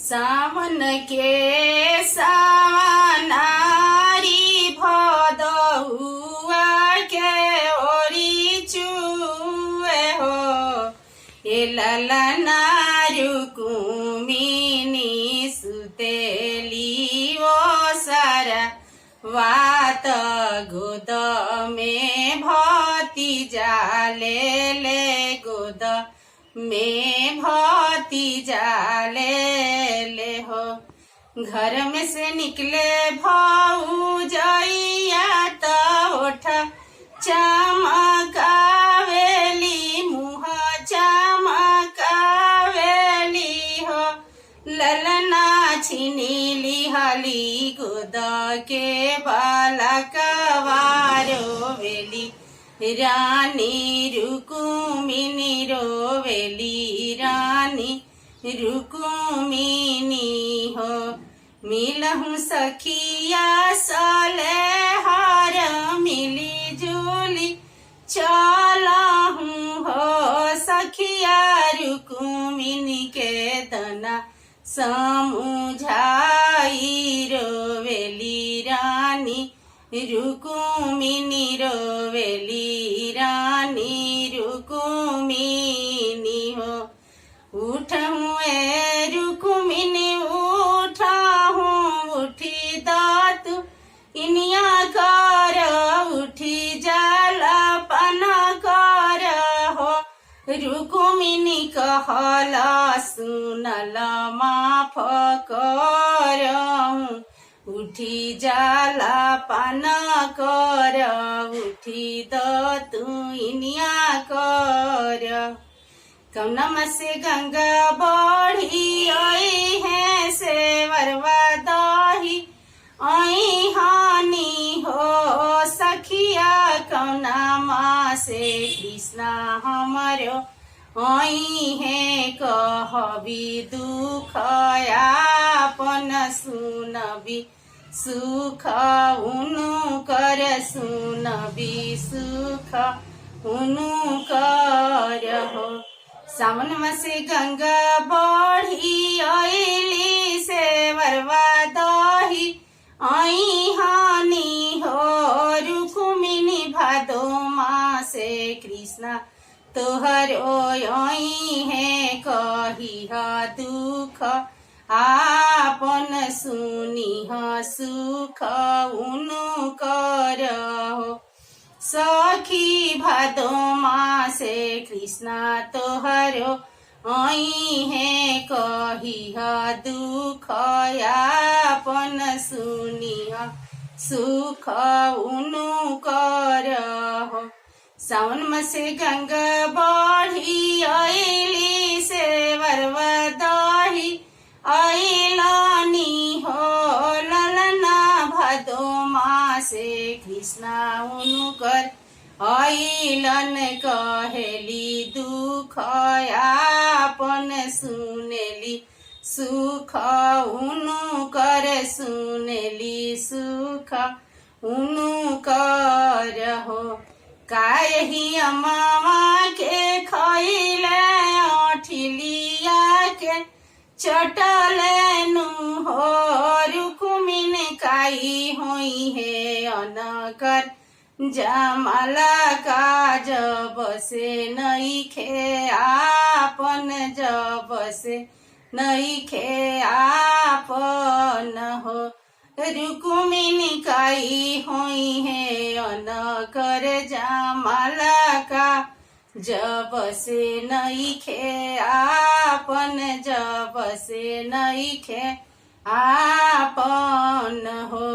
सावन के सावनारी भदौआ के ओरी चुए हो ए ललना रुकुमिनी सुतेली ओ सारा वात गोद में भतीजा ले गोद में भतीजा ले हो। घर में से निकले भौजैया तो ओठ चमकावेली मुँह चमकावेली हो। ललना छीनी लिहली गोद के बालकवारो वेली रानी रुकुमिनी रोवेली रानी रुकुमिनी हो। मिलहु सखिया सले हार मिली जुली चलहु हो। सखिया रुकुमिनी के तना समुझाई रोवेली रानी रुकुमिनी रोवेली रानी रुकुमिनी हो। उठहूँ ए रुकुमिनी उठाहूँ उठी दातु इनिया कर उठी जलपन कर हो। रुकुमिनी कहला सुनल माफ करहूँ उठी जाला पाना कर उठी दो तू इनिया कर। कमनमा से गंगा बढ़ी आई है से वरवा दही आई हानि हो। सखिया कमनमा से कृष्णा हमारो आई है कहबी दुख आपन सुनबी सुख उनु कर सुनबी सुख उनु कर हो। सावन में से गंगा बढ़ी आईली से वरवा दही आई हानि हो। रुकुमिनी भादो माँ से कृष्णा तोहर आई है कही दुख आपन सुनिह सुख उनु कर हो। सखी भादो माँ से कृष्णा तोहरो आई है कहिह दुख आपन सुनिह सुख उनु कर हो। सावन में से गंगा बढ़ी आईली से वरवा दही आईलानी हो। ललना भादो माँ से कृष्णा उनु कर आईलन कहेली दुख आपन सुनेली सुख उनु कर सुनेली सुख उनु कर हो। कायही अमावा के खैले अठिलिया के चटलेनु हो। रुकुमिनी काई हुई है अनकर जमाला का जब से नहीं खे आपन जब से नहीं खे आपन हो। रुकुमिनी काई हुई है अनकर जमाला का जब से नहीं खे आपन जब से नहीं खे आपन हो।